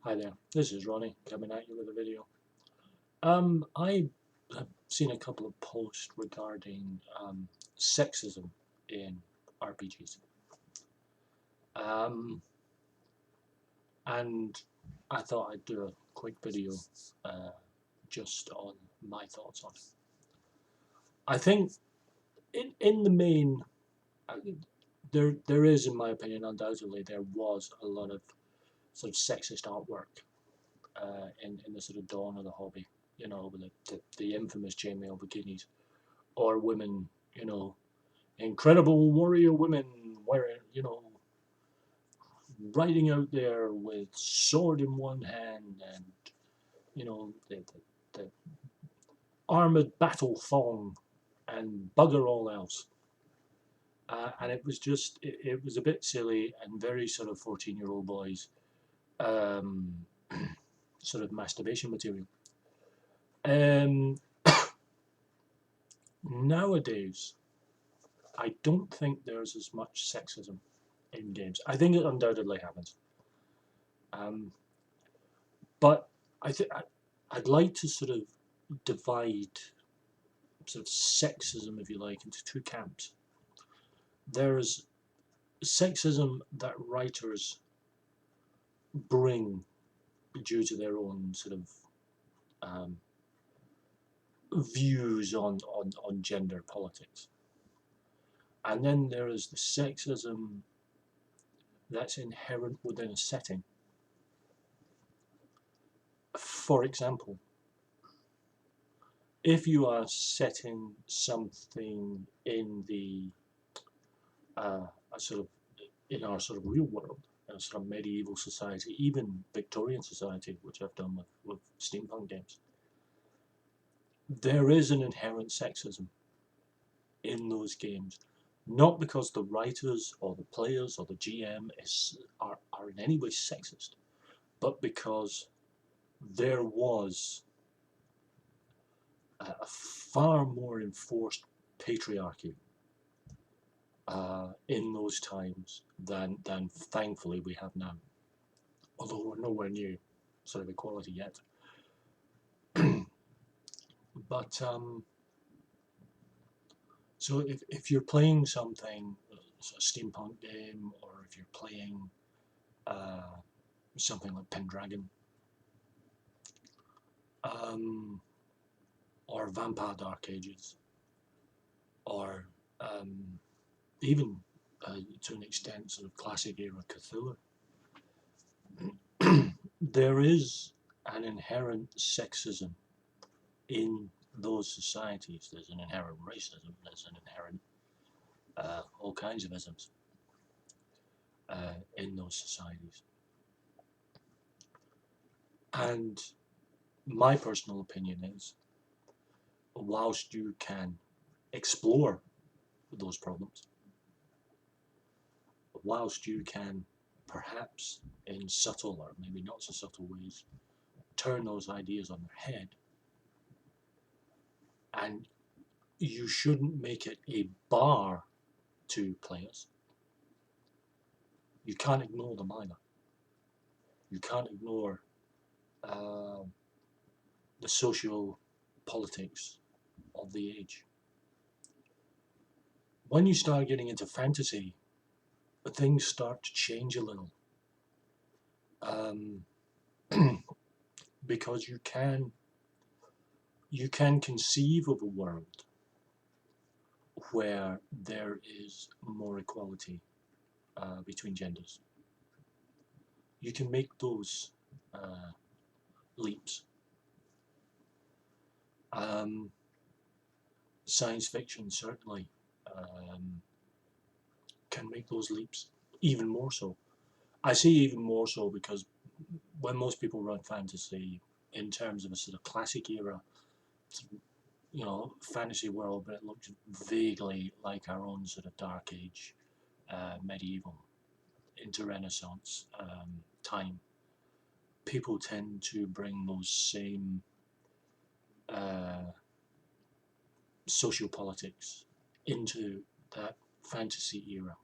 Hi there, this is Ronnie coming at you with a video. I have seen a couple of posts regarding sexism in RPGs. Um, and I thought I'd do a quick video uh, just on my thoughts on it. I think in the main, uh, there is, in my opinion, undoubtedly, there was a lot of sort of sexist artwork in the sort of dawn of the hobby, with the infamous chainmail bikinis, or women, incredible warrior women wearing, riding out there with sword in one hand and, the armoured battle thong and bugger all else. And it was a bit silly and very sort of 14-year-old boys, um, sort of masturbation material. Um, Nowadays, I don't think there's as much sexism in games. I think it undoubtedly happens, um, but I'd like to sort of divide sort of sexism, if you like, into two camps. There's sexism that writers bring due to their own sort of um, views on gender politics, and then there is the sexism that's inherent within a setting. For example, if you are setting something in the a sort of in our sort of real world, a sort of medieval society, even Victorian society, which I've done with steampunk games, there is an inherent sexism in those games, not because the writers or the players or the GM are in any way sexist, but because there was a far more enforced patriarchy in those times than thankfully we have now. Although we're nowhere near sort of equality yet. But so if you're playing something, a steampunk game, or if you're playing uh, something like Pendragon, um, or Vampire Dark Ages, or um, even to an extent sort of classic era Cthulhu, there is an inherent sexism in those societies. There's an inherent racism, there's an inherent all kinds of isms in those societies. And my personal opinion is, whilst you can explore those problems, whilst you can perhaps in subtle or maybe not so subtle ways turn those ideas on their head, and you shouldn't make it a bar to players. You can't ignore them either. You can't ignore uh, the social politics of the age. When you start getting into fantasy, things start to change a little, um, because you can conceive of a world where there is more equality between genders. You can make those uh, leaps. Um, Science fiction certainly um, can make those leaps even more so. I say even more so because when most people run fantasy in terms of a sort of classic era, fantasy world, but it looks vaguely like our own sort of dark age, medieval into Renaissance time. People tend to bring those same uh, social politics into that fantasy era.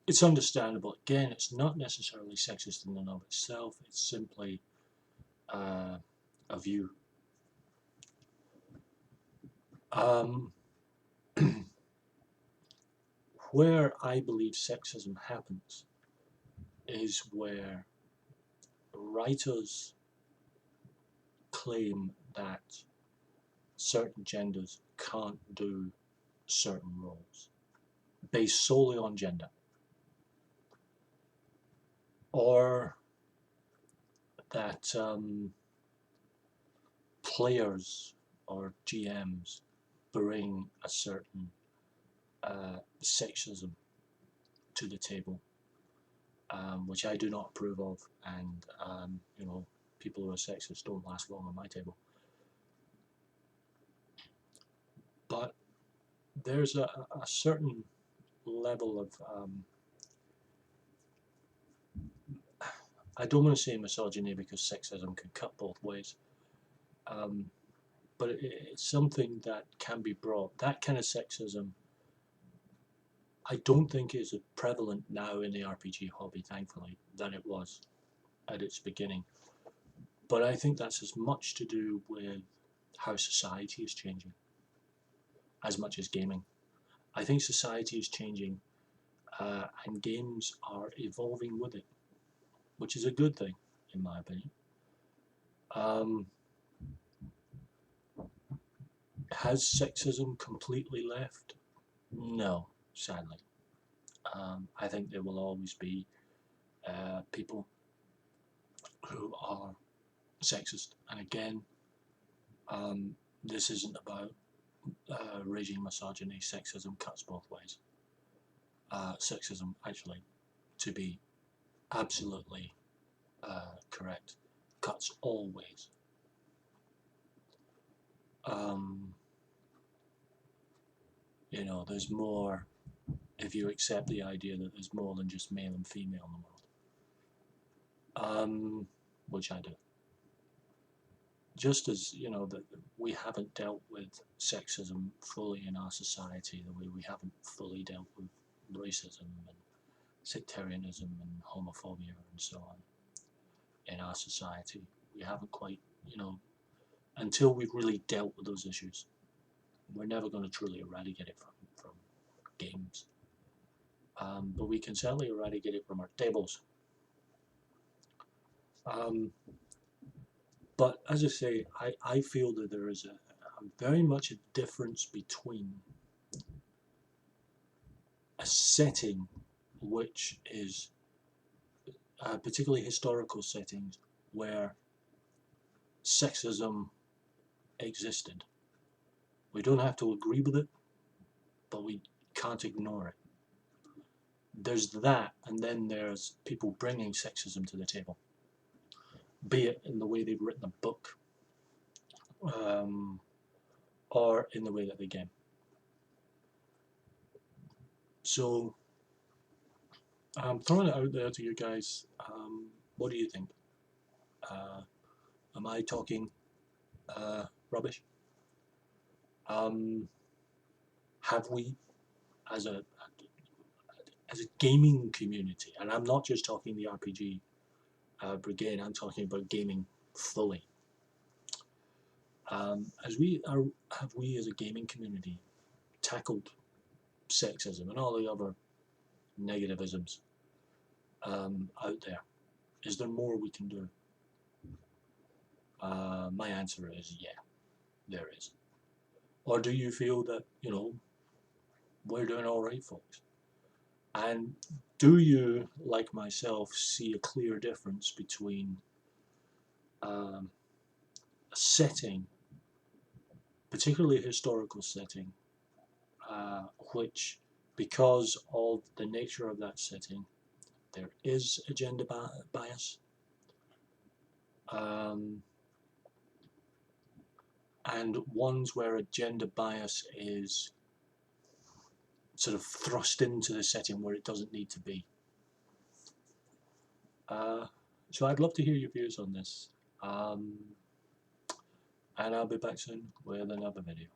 it's understandable. Again, it's not necessarily sexist in and of itself. It's simply a view. Um, where I believe sexism happens is where writers claim that certain genders can't do certain roles based solely on gender, or that players or GMs bring a certain sexism to the table, which I do not approve of, and people who are sexist don't last long on my table. But there's a certain level of I don't want to say misogyny because sexism can cut both ways, but it's something that can be brought. That kind of sexism, I don't think is as prevalent now in the RPG hobby, thankfully, than it was at its beginning. But I think that's as much to do with how society is changing as much as gaming. I think society is changing, and games are evolving with it, which is a good thing, in my opinion. Has sexism completely left? No, sadly. I think there will always be people who are sexist. And again, this isn't about raging misogyny. Sexism cuts both ways. Sexism, actually, to be absolutely correct, cuts all ways. There's more, if you accept the idea that there's more than just male and female in the world, which I do. Just as, that we haven't dealt with sexism fully in our society, the way we haven't fully dealt with racism and sectarianism and homophobia and so on in our society. We haven't quite, until we've really dealt with those issues, we're never going to truly eradicate it from games. But we can certainly eradicate it from our tables. But as I say, I feel that there is a very much a difference between a setting which is particularly historical settings where sexism existed. We don't have to agree with it, but we can't ignore it. There's that, and then there's people bringing sexism to the table, be it in the way they've written a book, or in the way that they game. So I'm throwing it out there to you guys. What do you think? Am I talking rubbish? Have we, as a gaming community, and I'm not just talking the RPG brigade, I'm talking about gaming fully. Have we as a gaming community tackled sexism and all the other negativisms out there? Is there more we can do? My answer is yeah, there is. Or do you feel that, we're doing all right, folks? And do you, like myself, see a clear difference between a setting, particularly a historical setting, which, because of the nature of that setting, there is a gender bias, and ones where a gender bias is sort of thrust into the setting where it doesn't need to be. So I'd love to hear your views on this, and I'll be back soon with another video.